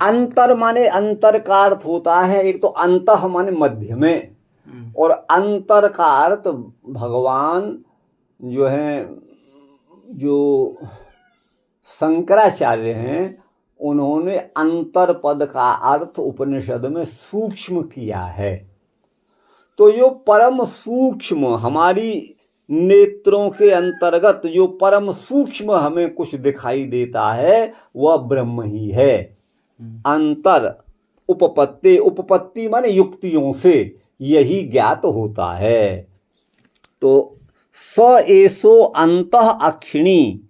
अंतर माने अंतर का अर्थ होता है, एक तो अंतः माने मध्य में, और अंतर का अर्थ भगवान जो है, जो शंकराचार्य हैं, उन्होंने अंतर पद का अर्थ उपनिषद में सूक्ष्म किया है। तो जो परम सूक्ष्म हमारी नेत्रों के अंतर्गत जो परम सूक्ष्म हमें कुछ दिखाई देता है वह ब्रह्म ही है। अंतर उपपत्ति, उपपत्ति माने युक्तियों से यही ज्ञात होता है। तो स एसो अंतः अक्षिणी,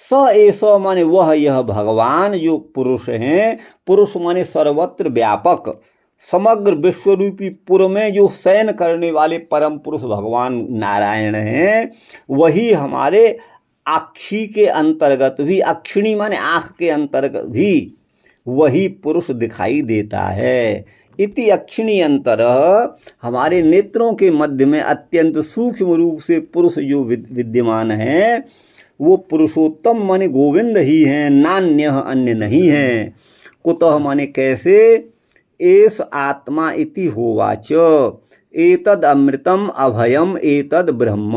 स एसो माने वह यह भगवान जो पुरुष हैं, पुरुष माने सर्वत्र व्यापक, समग्र विश्वरूपी पुर में जो शयन करने वाले परम पुरुष भगवान नारायण हैं, वही हमारे अक्षी के अंतर्गत भी, अक्षिणी माने आँख के अंतर्गत भी वही पुरुष दिखाई देता है। इति अक्षिणी अंतर, हमारे नेत्रों के मध्य में अत्यंत सूक्ष्म रूप से पुरुष जो विद्यमान है वो पुरुषोत्तम माने गोविंद ही हैं, नान्य अन्य नहीं हैं। कुतः माने कैसे, एस आत्मा इति होवाच, एतद अमृतम अभयम एतद ब्रह्म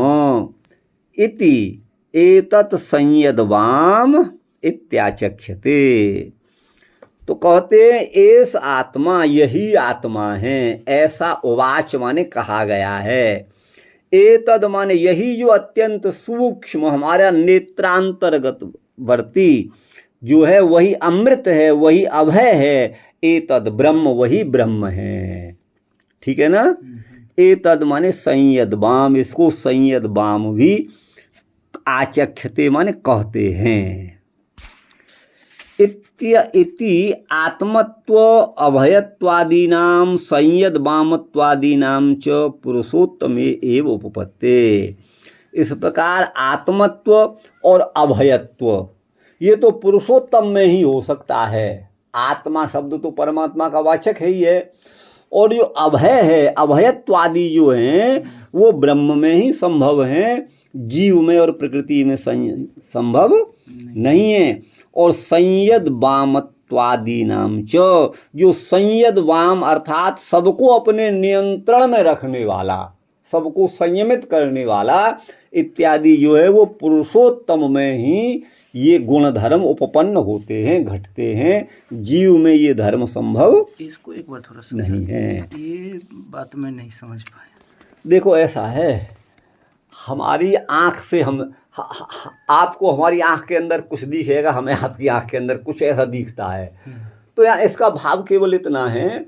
इति एतत् संयदवाम इत्याचक्षते। तो कहते हैं एस आत्मा, यही आत्मा है, ऐसा उवाच माने कहा गया है। एतद माने यही जो अत्यंत सूक्ष्म हमारा नेत्रांतर्गत वर्ती जो है वही अमृत है, वही अभय है। एतद ब्रह्म, वही ब्रह्म है। ठीक है ना। एतद माने संयद बाम, इसको संयद बाम भी आचक्षते माने कहते हैं। इति आत्मत्व अभयत्वादीनां संयद बामत्वादीनां च पुरुषोत्तमे एव उपपत्ते। इस प्रकार आत्मत्व और अभयत्व ये तो पुरुषोत्तम में ही हो सकता है। आत्मा शब्द तो परमात्मा का वाचक है ही है, और जो अभय है, अभयत्वादि जो हैं वो ब्रह्म में ही संभव हैं, जीव में और प्रकृति में संभव नहीं है। और संयद वामत्वादि नाम च, जो संयद वाम अर्थात सबको अपने नियंत्रण में रखने वाला, सबको संयमित करने वाला इत्यादि जो है वो पुरुषोत्तम में ही ये गुण धर्म उपपन्न होते हैं, घटते हैं। जीव में ये धर्म संभव इसको एक बार थोड़ा सा नहीं है। ये बात मैं नहीं समझ पाया। देखो ऐसा है, हमारी आँख से हम आपको हमारी आँख के अंदर कुछ दिखेगा, हमें आपकी आँख के अंदर कुछ ऐसा दिखता है। तो यहाँ इसका भाव केवल इतना है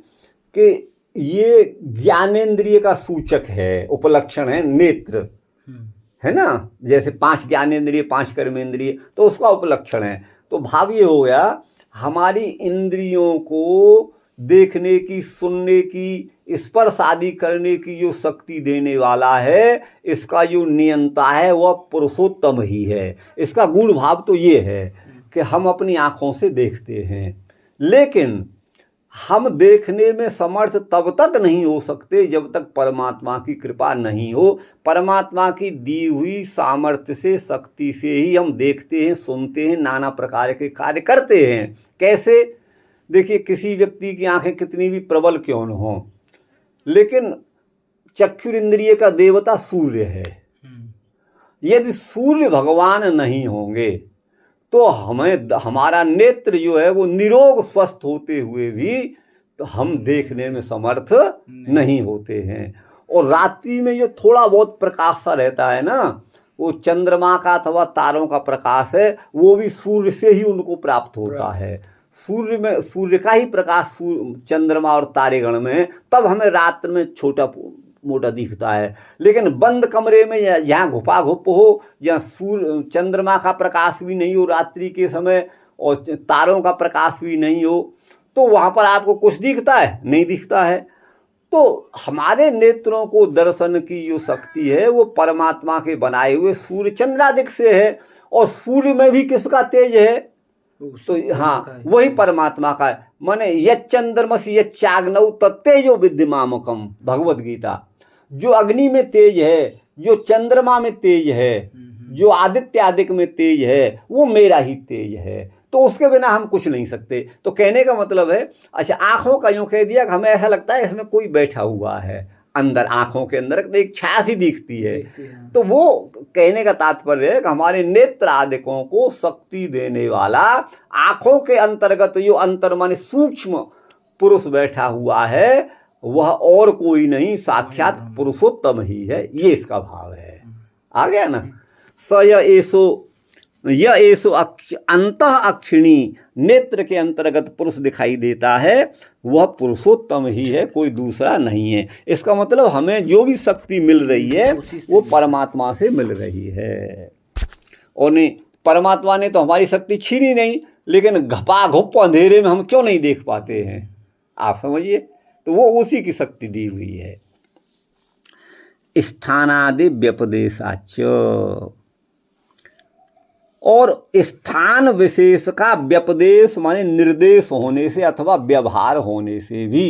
कि ये ज्ञानेंद्रिय का सूचक है, उपलक्षण है नेत्र, है ना। जैसे 5 ज्ञानेंद्रिय 5 कर्मेंद्रिय, तो उसका उपलक्षण है। तो भाव ये हो गया, हमारी इंद्रियों को देखने की, सुनने की, स्पर्श आदि करने की जो शक्ति देने वाला है, इसका जो नियंता है वह पुरुषोत्तम ही है। इसका गुण भाव तो ये है कि हम अपनी आँखों से देखते हैं, लेकिन हम देखने में समर्थ तब तक नहीं हो सकते जब तक परमात्मा की कृपा नहीं हो। परमात्मा की दी हुई सामर्थ्य से, शक्ति से ही हम देखते हैं, सुनते हैं, नाना प्रकार के कार्य करते हैं। कैसे? देखिए, किसी व्यक्ति की आंखें कितनी भी प्रबल क्यों न हो, लेकिन चक्षुरिंद्रिय का देवता सूर्य है। यदि सूर्य भगवान नहीं होंगे तो हमारा नेत्र जो है वो निरोग स्वस्थ होते हुए भी तो हम देखने में समर्थ नहीं होते हैं। और रात्रि में जो थोड़ा बहुत प्रकाश सा रहता है ना, वो चंद्रमा का अथवा तारों का प्रकाश है, वो भी सूर्य से ही उनको प्राप्त होता है। सूर्य का ही प्रकाश चंद्रमा और तारेगण में है, तब हमें रात में छोटा मोटा दिखता है। लेकिन बंद कमरे में जहाँ घुपा घुप हो, जहाँ चंद्रमा का प्रकाश भी नहीं हो रात्रि के समय और तारों का प्रकाश भी नहीं हो, तो वहाँ पर आपको कुछ दिखता है? नहीं दिखता है। तो हमारे नेत्रों को दर्शन की जो शक्ति है वो परमात्मा के बनाए हुए सूर्य चंद्रादिक से है। और सूर्य में भी किसका तेज है? तो हाँ, वही परमात्मा का है। माने यच्चंद्रमसि यच्चाग्नौ तत्तेजो विद्यमामकम, भगवद गीता। जो अग्नि में तेज है, जो चंद्रमा में तेज है, जो आदित्य आदिक में तेज है, वो मेरा ही तेज है। तो उसके बिना हम कुछ नहीं सकते। तो कहने का मतलब है, अच्छा आँखों का यूँ कह दिया कि हमें ऐसा लगता है इसमें कोई बैठा हुआ है, अंदर आँखों के अंदर तो एक छाया सी दिखती है। तो वो कहने का तात्पर्य है कि हमारे नेत्र आदिकों को शक्ति देने वाला आँखों के अंतर्गत जो अंतर माने सूक्ष्म पुरुष बैठा हुआ है, वह और कोई नहीं, साक्षात पुरुषोत्तम ही है। ये इसका भाव है। आ गया ना। स य एसो अंतः अक्षिणी, नेत्र के अंतर्गत पुरुष दिखाई देता है, वह पुरुषोत्तम ही है, कोई दूसरा नहीं है। इसका मतलब हमें जो भी शक्ति मिल रही है वो परमात्मा से मिल रही है। और नहीं, परमात्मा ने तो हमारी शक्ति छीनी नहीं, लेकिन घपा घुप अंधेरे में हम क्यों नहीं देख पाते हैं, आप समझिए। तो वो उसी की शक्ति दी हुई है। स्थानादि व्यपदेशाच, और स्थान विशेष का व्यपदेश माने निर्देश होने से अथवा व्यवहार होने से भी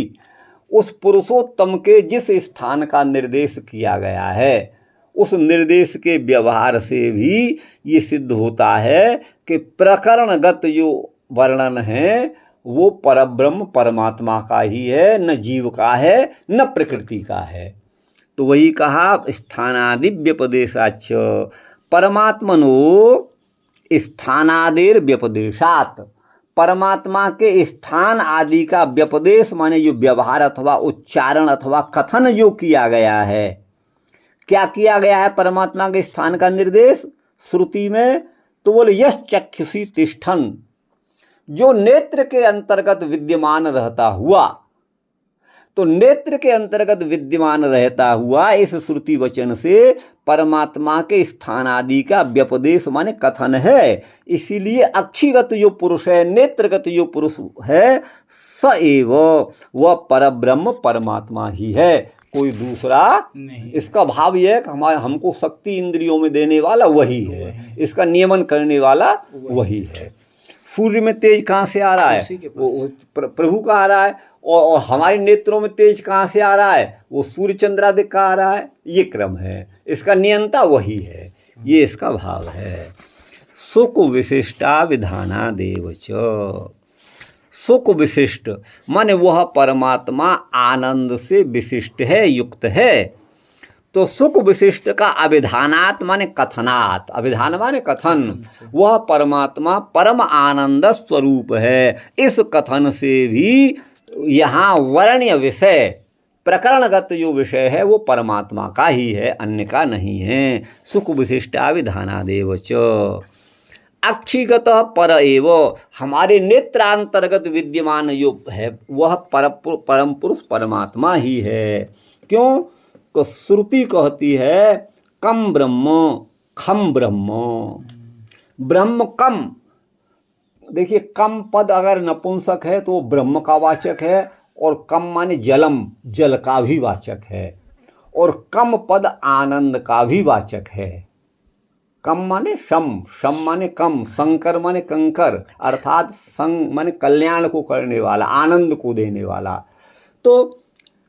उस पुरुषोत्तम के जिस स्थान का निर्देश किया गया है, उस निर्देश के व्यवहार से भी ये सिद्ध होता है कि प्रकरणगत जो वर्णन है वो परब्रह्म परमात्मा का ही है, न जीव का है न प्रकृति का है। तो वही कहा स्थानादि व्यपदेशाच परमात्मनो स्थानादेर व्यपदेशात, परमात्मा के स्थान आदि का व्यपदेश माने जो व्यवहार अथवा उच्चारण अथवा कथन जो किया गया है। क्या किया गया है परमात्मा के स्थान का निर्देश श्रुति में? तो बोले यश चक्षुषी तिष्ठन, जो नेत्र के अंतर्गत विद्यमान रहता हुआ, तो नेत्र के अंतर्गत विद्यमान रहता हुआ इस श्रुति वचन से परमात्मा के स्थान आदि का व्यपदेश माने कथन है। इसीलिए अक्षिगत जो पुरुष है, नेत्रगत जो पुरुष है, स एव वह परब्रह्म परमात्मा ही है, कोई दूसरा नहीं। इसका भाव यह है कि हमको शक्ति इंद्रियों में देने वाला वही है, इसका नियमन करने वाला वही है। सूर्य में तेज कहाँ से आ रहा है? वो प्रभु का आ रहा है। और हमारे नेत्रों में तेज कहाँ से आ रहा है? वो सूर्य चंद्रादिक का आ रहा है। ये क्रम है, इसका नियंता वही है, ये इसका भाव है। सुख विशिष्टा विधाना देवच, सुख विशिष्ट माने वह परमात्मा आनंद से विशिष्ट है, युक्त है। तो सुख विशिष्ट का अभिधानात माने कथनात, अभिधान माने कथन, वह परमात्मा परम आनंद स्वरूप है। इस कथन से भी यहाँ वर्ण्य विषय प्रकरणगत जो विषय है वो परमात्मा का ही है, अन्य का नहीं है। सुख विशिष्टा विधानादेव च अक्षिगत पर एव, हमारे नेत्रांतर्गत विद्यमान जो है वह परम पुरुष परमात्मा ही है। क्यों? तो श्रुति कहती है कम ब्रह्म खम ब्रह्म, ब्रह्म कम। देखिए कम पद अगर नपुंसक है तो ब्रह्म का वाचक है, और कम माने जलम, जल का भी वाचक है, और कम पद आनंद का भी वाचक है। कम माने शम, शम माने कम, शंकर माने कंकर, अर्थात संग माने कल्याण को करने वाला, आनंद को देने वाला। तो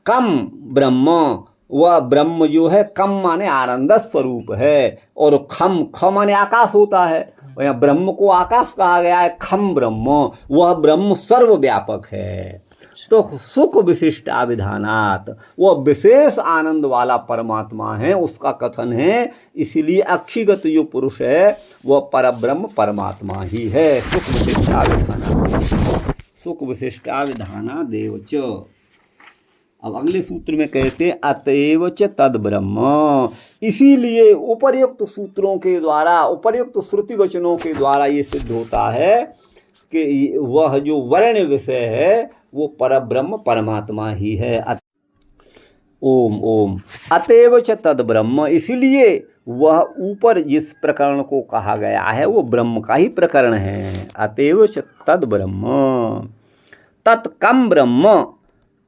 कम ब्रह्म, वह ब्रह्म जो है कम माने आनंद स्वरूप है, और खम, ख माने आकाश होता है, यहाँ ब्रह्म को आकाश कहा गया है। खम ब्रह्म, वह ब्रह्म सर्वव्यापक है। तो सुख विशिष्ट अभिधानात, वह विशेष आनंद वाला परमात्मा है, उसका कथन है। इसलिए अक्षिगत जो पुरुष है वह परब्रह्म परमात्मा ही है। सुख विशिष्टाविधाना, सुख विशिष्टाविधाना देवच। अब अगले सूत्र में कहते हैं अतएव च तद ब्रह्म, इसीलिए उपर्युक्त सूत्रों के द्वारा, उपर्युक्त श्रुति वचनों के द्वारा ये सिद्ध होता है कि वह जो वर्ण विषय है वो परब्रह्म परमात्मा ही है। ओम ओम अतएव च तद ब्रह्म, इसीलिए वह ऊपर जिस प्रकरण को कहा गया है वो ब्रह्म का ही प्रकरण है। अतएव च तद ब्रह्म, तत्कम ब्रह्म,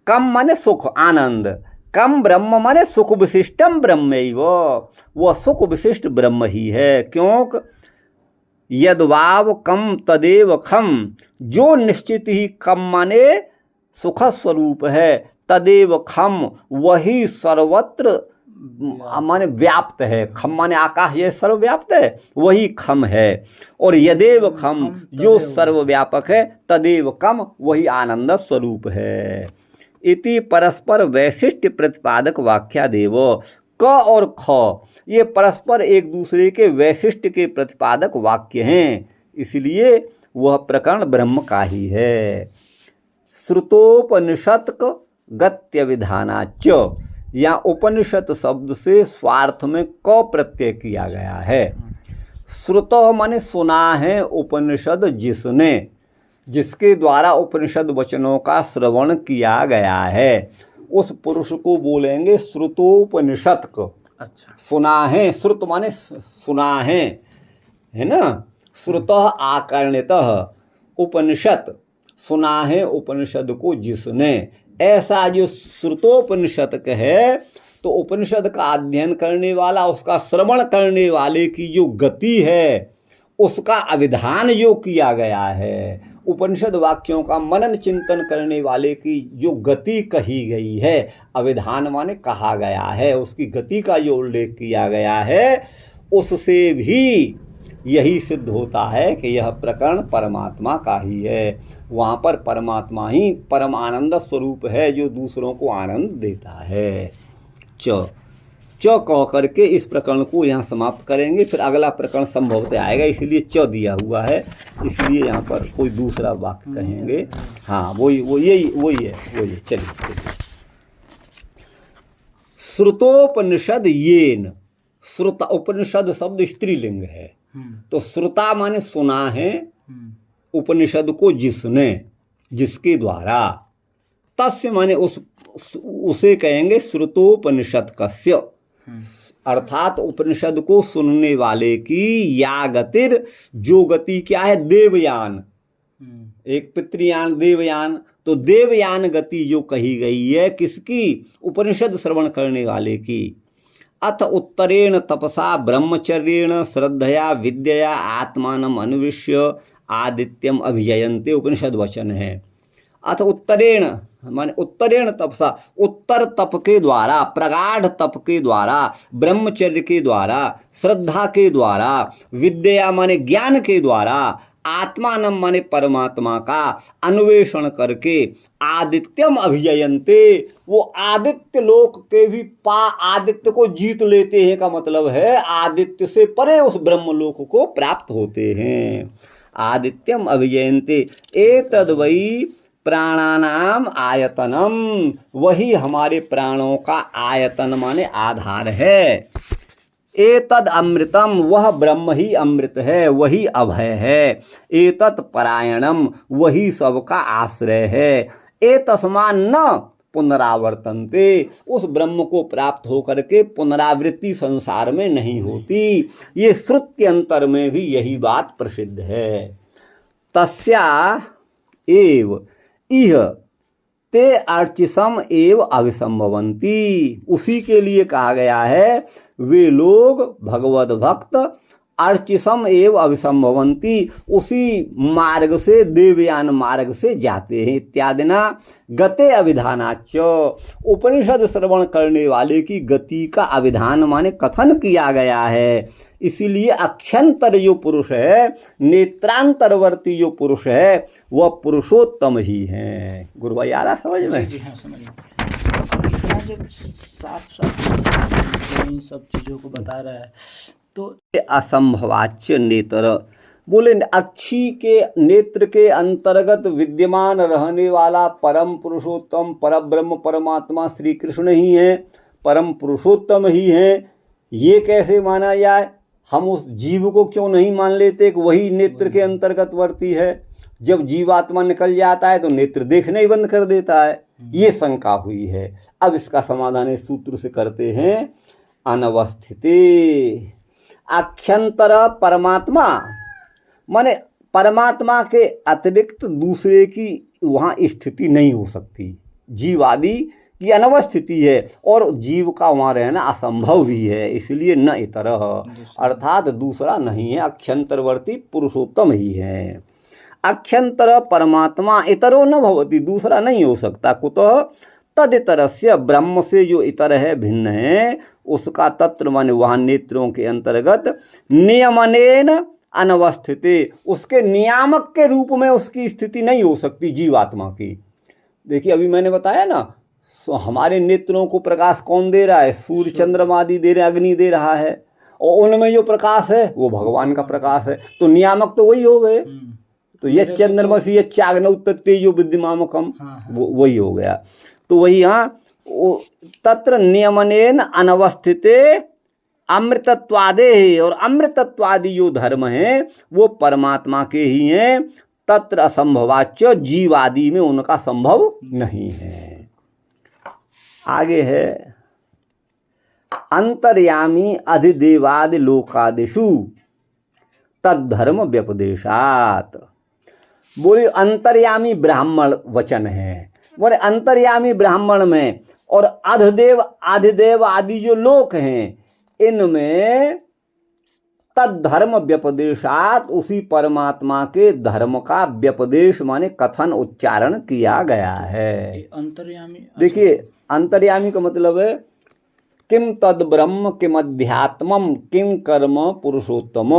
कम माने सुख आनंद, कम ब्रह्म माने सुख विशिष्टम ब्रह्मैव, वह सुख विशिष्ट ब्रह्म ही है। क्यों? यद्वाव कम तदेव खम, जो निश्चित ही कम माने सुख स्वरूप है, तदेव खम, वही सर्वत्र माने व्याप्त है। खम माने आकाश ये सर्वव्याप्त है, वही खम है। और यदेव खम जो सर्वव्यापक है, तदेव कम वही आनंद स्वरूप है। इति परस्पर वैशिष्ट प्रतिपादक वाक्यादेव। क और ख ये परस्पर एक दूसरे के वैशिष्ट के प्रतिपादक वाक्य हैं, इसलिए वह प्रकरण ब्रह्म का ही है। श्रुतोपनिषत् गत्य विधानाच, या उपनिषद शब्द से स्वार्थ में क प्रत्यय किया गया है। श्रुत माने सुना है, उपनिषद जिसने, जिसके द्वारा उपनिषद वचनों का श्रवण किया गया है, उस पुरुष को बोलेंगे श्रुतोपनिषत् को। अच्छा, सुना है, श्रुत माने सुना है ना। श्रुतः आकर्णितः, उपनिषद सुना है उपनिषद को जिसने। ऐसा जो श्रुतोपनिषद है, तो उपनिषद का अध्ययन करने वाला, उसका श्रवण करने वाले की जो गति है, उसका अविधान जो किया गया है, उपनिषद वाक्यों का मनन चिंतन करने वाले की जो गति कही गई है, अविधान माने कहा गया है, उसकी गति का जो उल्लेख किया गया है, उससे भी यही सिद्ध होता है कि यह प्रकरण परमात्मा का ही है। वहाँ पर परमात्मा ही परम आनंद स्वरूप है, जो दूसरों को आनंद देता है। च कह करके इस प्रकरण को यहाँ समाप्त करेंगे, फिर अगला प्रकरण संभवतः आएगा, इसलिए च दिया हुआ है, इसलिए यहाँ पर कोई दूसरा वाक्य कहेंगे। हाँ, वही है। चलिए, श्रुतोपनिषद येन, श्रुता उपनिषद शब्द स्त्रीलिंग है, तो श्रुता माने सुना है उपनिषद को जिसने, जिसके द्वारा, तस्य माने उसे कहेंगे श्रुतोपनिषद कस्य, अर्थात उपनिषद को सुनने वाले की, या गतिर जो गति क्या है, देवयान, एक पितृयान देवयान, तो देवयान गति जो कही गई है किसकी, उपनिषद श्रवण करने वाले की। अथ उत्तरेण तपसा ब्रह्मचर्येण श्रद्धया विद्यया आत्मानम अनुविश्य आदित्यम अभिजयन्ते, उपनिषद वचन है। अथ उत्तरेण माने उत्तरेण तपसा, उत्तर तप के द्वारा, प्रगाढ़ तप के द्वारा, ब्रह्मचर्य के द्वारा, श्रद्धा के द्वारा, विद्या माने ज्ञान के द्वारा, आत्मानम माने परमात्मा का अन्वेषण करके, आदित्यम अभिजयन्ते, वो आदित्य लोक के भी आदित्य को जीत लेते हैं का मतलब है आदित्य से परे उस ब्रह्मलोक को प्राप्त होते हैं। आदित्यम अभिजयन्ते एतद्वै प्राणानाम आयतनम, वही हमारे प्राणों का आयतन माने आधार है। एतद अमृतम, वह ब्रह्म ही अमृत है, वही अभय है। एतत् परायणम, वही सबका आश्रय है। एतस्मान न पुनरावर्तन्ते, उस ब्रह्म को प्राप्त होकर के पुनरावृत्ति संसार में नहीं होती। ये श्रुत्यंतर में भी यही बात प्रसिद्ध है। तस्या एव इह ते अर्चिसम एव अभिसंभवन्ति, उसी के लिए कहा गया है वे लोग भगवत भक्त अर्चिसम एव अभिसंभवन्ति, उसी मार्ग से, देवयान मार्ग से जाते हैं। इत्यादिना गते अभिधानाच, उपनिषद श्रवण करने वाले की गति का अभिधान माने कथन किया गया है। इसीलिए अक्षंतर जो पुरुष है, नेत्रांतरवर्ती जो पुरुष है, वह पुरुषोत्तम ही है। गुरु भाई आ रहा समझ में? जी हाँ, समझ में। जब साफ इन सब चीज़ों को बता रहा है तो असंभवाच्य नेत्र, बोले अक्षी के नेत्र के अंतर्गत विद्यमान रहने वाला परम पुरुषोत्तम परब्रह्म परमात्मा श्री कृष्ण ही है, परम पुरुषोत्तम ही है। ये कैसे माना जाए? हम उस जीव को क्यों नहीं मान लेते कि वही नेत्र के अंतर्गत वर्ती है? जब जीवात्मा निकल जाता है तो नेत्र देखना ही बंद कर देता है। ये शंका हुई है। अब इसका समाधान इस सूत्र से करते हैं। अनवस्थिते, अक्षंतर परमात्मा माने परमात्मा के अतिरिक्त दूसरे की वहाँ स्थिति नहीं हो सकती। जीवादि की अनवस्थिति है और जीव का वहाँ रहना असंभव भी है। इसलिए न इतरः, अर्थात दूसरा नहीं है, अक्षंतरवर्ती पुरुषोत्तम ही है। अक्षंतर परमात्मा इतरो न भवति, दूसरा नहीं हो सकता। कुतः तद इतरस्य ब्रह्म से जो इतर है, भिन्न है, उसका तत्र माने वहाँ नेत्रों के अंतर्गत नियमनेन अनवस्थित, उसके नियामक के रूप में उसकी स्थिति नहीं हो सकती जीवात्मा की। देखिए अभी मैंने बताया ना, हमारे नेत्रों को प्रकाश कौन दे रहा है? सूर्य चंद्रमा आदि दे रहे, अग्नि दे रहा है, और उनमें जो प्रकाश है वो भगवान का प्रकाश है, तो नियामक तो वही हो गए। तो ये चंद्रमसी ये चाग्नौ तेजो विद्यमामकम, वो वही हो गया। तो वही यहाँ तत्र नियमनेन अनवस्थिते अमृतत्वादे, और अमृतत्वादि जो धर्म है वो परमात्मा के ही हैं। तत्र असंभवाच्य, जीवादि में उनका संभव नहीं है। आगे है अंतर्यामी अधिदेवादि लोकादिषु तद्धर्म व्यपदेशात। बोले अंतर्यामी ब्राह्मण वचन है, बोले अंतर्यामी ब्राह्मण में और अधिदेव आदिदेव आदि जो लोक हैं इनमें तद्धर्म व्यपदेशात, उसी परमात्मा के धर्म का व्यपदेश माने कथन उच्चारण किया गया है। अंतर्यामी, देखिए अंतर्यामी का मतलब है किम तद ब्रह्म किम अध्यात्मम किम कर्म पुरुषोत्तम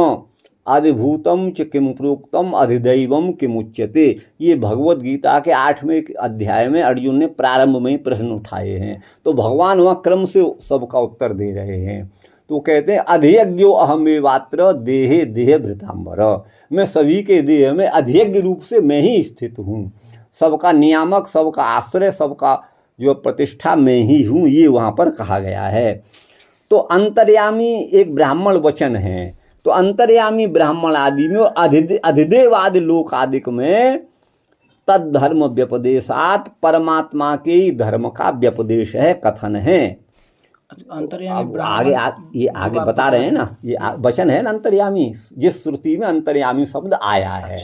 अधिभूतम च किम प्रोक्तम अधिदैवम किम उच्यते। ये भगवत गीता के 8वें अध्याय में अर्जुन ने प्रारंभ में ही प्रश्न उठाए हैं, तो भगवान वहाँ क्रम से सबका उत्तर दे रहे हैं। तो कहते हैं अधियज्ञो अहमेवात्र देहे देह भृतांबर, मैं सभी के देह में अधियज्ञ रूप से मैं ही स्थित हूँ, सबका नियामक, सबका आश्रय, सबका जो प्रतिष्ठा मैं ही हूँ, ये वहाँ पर कहा गया है। तो अंतर्यामी एक ब्राह्मण वचन है, तो अंतर्यामी ब्राह्मण आदि में और अधिदेव आदि लोक आदि में तद्धर्म व्यपदेशात, परमात्मा के ही धर्म का व्यपदेश है, कथन है। अब आगे ये आगे बता रहे हैं ना, ये वचन है ना अंतर्यामी, जिस श्रुति में अंतर्यामी शब्द आया है।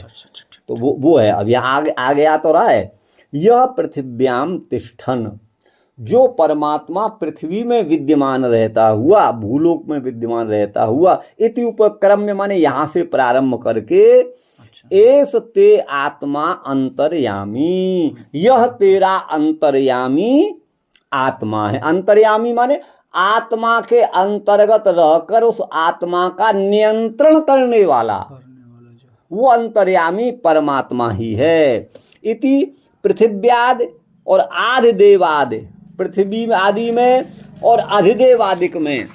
तो वो है। अब यहाँ आगे आ तो रहा है, यह पृथिव्याम तिष्ठन, जो परमात्मा पृथ्वी में विद्यमान रहता हुआ, भूलोक में विद्यमान रहता हुआ, इति उपक्रम माने यहाँ से प्रारंभ करके एस ते आत्मा अंतर्यामी, यह तेरा अंतर्यामी आत्मा है। अंतर्यामी माने आत्मा के अंतर्गत रहकर उस आत्मा का नियंत्रण करने वाला, वो अंतर्यामी परमात्मा ही है। इति पृथिव्याद और आदिदेवाद, पृथ्वी में आदि में और अधिदेवादिक में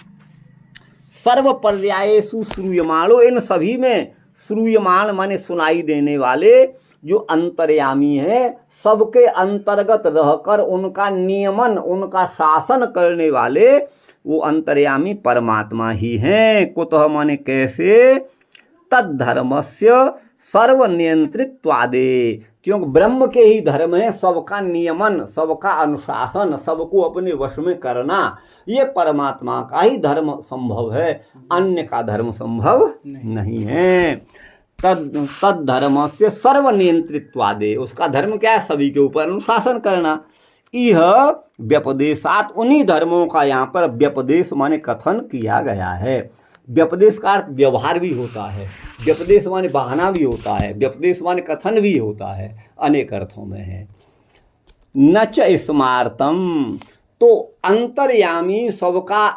सर्व पर्यायेषु श्रूयमाणो, इन सभी में श्रूयमाण माने सुनाई देने वाले जो अंतर्यामी है, सबके अंतर्गत रहकर उनका नियमन, उनका शासन करने वाले वो अंतर्यामी परमात्मा ही हैं। कुतः माने कैसे? तद्धर्मस्य सर्वनियंत्रित्वादे, क्योंकि ब्रह्म के ही धर्म है सबका नियमन, सबका अनुशासन, सबको अपने वश में करना, ये परमात्मा का ही धर्म संभव है, अन्य का धर्म संभव नहीं है। तद धर्म से सर्वनियंत्रित्वादे, उसका धर्म क्या है? सभी के ऊपर अनुशासन करना। यह व्यपदेशात, उन्हीं धर्मों का यहाँ पर व्यपदेश माने कथन किया गया है। व्यपदेश का अर्थ व्यवहार भी होता है, व्यपदेश माने बहाना भी होता है, व्यपदेश माने कथन भी होता है, अनेक अर्थों में है। न च स्मार्तम, तो अंतर्यामी सबका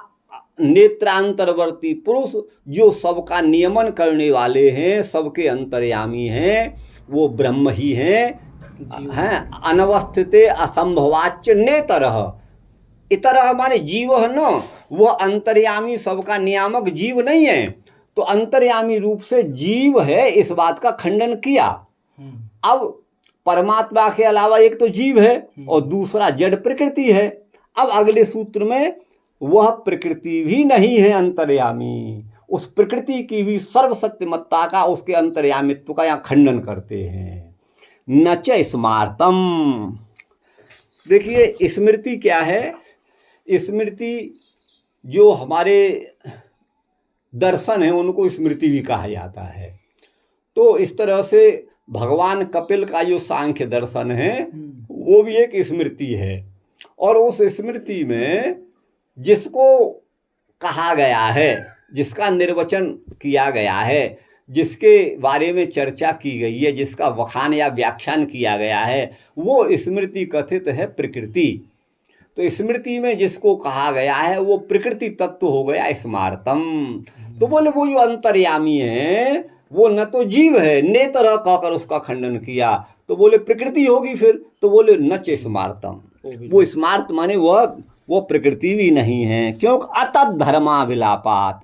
नेत्रांतरवर्ती पुरुष, जो सबका नियमन करने वाले हैं, सबके अंतर्यामी हैं, वो ब्रह्म ही हैं। अनवस्थिते असंभवाच्य नेतरः, इतरः माने जीव है न, वह अंतर्यामी सबका नियामक जीव नहीं है, तो अंतर्यामी रूप से जीव है, इस बात का खंडन किया। अब परमात्मा के अलावा एक तो जीव है और दूसरा जड़ प्रकृति है। अब अगले सूत्र में वह प्रकृति भी नहीं है अंतर्यामी, उस प्रकृति की भी सर्वशक्तिमत्ता का, उसके अंतर्यामित्व का यहाँ खंडन करते हैं। न च स्मार्तम, देखिए स्मृति क्या है? स्मृति जो हमारे दर्शन है उनको स्मृति भी कहा जाता है। तो इस तरह से भगवान कपिल का जो सांख्य दर्शन है वो भी एक स्मृति है, और उस स्मृति में जिसको कहा गया है, जिसका निर्वचन किया गया है, जिसके बारे में चर्चा की गई है, जिसका वखान या व्याख्यान किया गया है, वो स्मृति कथित है प्रकृति। तो स्मृति में जिसको कहा गया है वो प्रकृति तत्व हो गया स्मार्तम। तो बोले वो जो अंतर्यामी है वो न तो जीव है, नेतर कहकर उसका खंडन किया, तो बोले प्रकृति होगी फिर, तो बोले नच स्मार्तम, वो स्मार्त माने वो प्रकृति भी नहीं है। क्योंकि अतद धर्माभिलापात,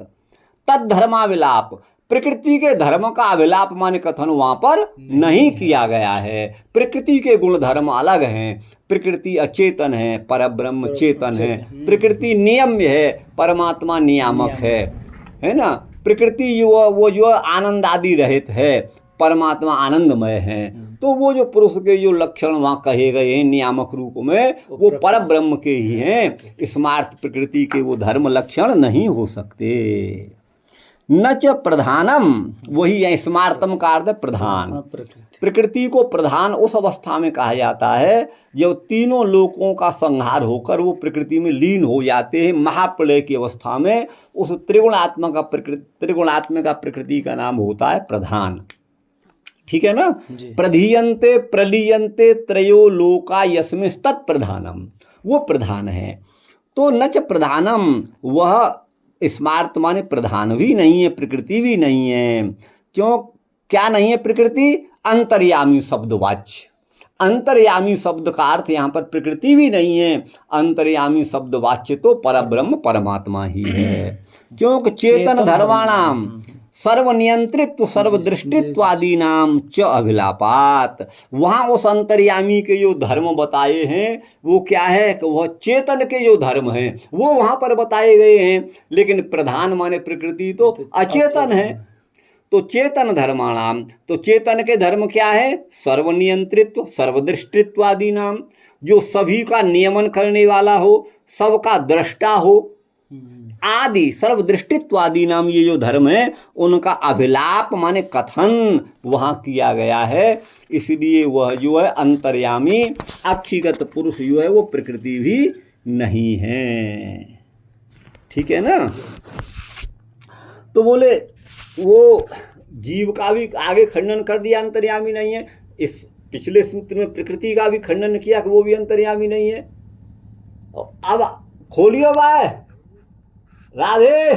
तद धर्माभिलाप, प्रकृति के धर्म का अभिलाप माने कथन वहां पर नहीं किया गया है। प्रकृति के गुण धर्म अलग हैं, प्रकृति अचेतन है, परब्रह्म चेतन है, प्रकृति नियम्य है, परमात्मा नियामक है ना। प्रकृति वो जो आनंद आदि रहित है, परमात्मा आनंदमय है। तो वो जो पुरुष के जो लक्षण वहाँ कहे गए हैं नियामक रूप में, वो परब्रह्म के ही हैं। स्मार्त प्रकृति के वो धर्म लक्षण नहीं हो सकते। न च प्रधानम, वही है स्मार्तम का अर्थ प्रधान। प्रकृति को प्रधान उस अवस्था में कहा जाता है जब तीनों लोकों का संहार होकर वो प्रकृति में लीन हो जाते हैं। महाप्रलय की अवस्था में उस त्रिगुणात्मक का प्रकृति का नाम होता है प्रधान। ठीक है ना। प्रधीयन्ते प्रलीयन्ते त्रयो लोका यस्मिंस्तत् प्रधानम, वो प्रधान है। तो न च प्रधानम, वह स्मार्त माने प्रधान भी नहीं है, प्रकृति भी नहीं है। क्यों, क्या नहीं है प्रकृति? अंतर्यामी शब्दवाच्य। अंतर्यामी शब्द का अर्थ यहाँ पर प्रकृति भी नहीं है, अंतर्यामी शब्दवाच्य तो परब्रह्म परमात्मा ही है। क्योंकि चेतन धर्माणाम सर्वनियंत्रित्व सर्वदृष्टित्वादि नाम च अभिलापात, वहाँ उस अंतर्यामी के जो धर्म बताए हैं वो क्या है कि वह चेतन के जो धर्म हैं वो वहाँ पर बताए गए हैं। लेकिन प्रधान माने प्रकृति तो अचेतन है। तो चेतन धर्माणाम, तो चेतन के धर्म क्या है? सर्वनियंत्रित्व सर्वदृष्टित्वादि नाम, जो सभी का नियमन करने वाला हो, सबका दृष्टा हो, आदि सर्वदृष्टित्वादि नाम ये जो धर्म है उनका अभिलाप माने कथन वहाँ किया गया है। इसलिए वह जो है अंतर्यामी अक्षिगत पुरुष जो है वो प्रकृति भी नहीं है। ठीक है ना। तो बोले वो जीव का भी आगे खंडन कर दिया, अंतर्यामी नहीं है। इस पिछले सूत्र में प्रकृति का भी खंडन किया कि वो भी अंतर्यामी नहीं है। अब खोलियो बाय राधे।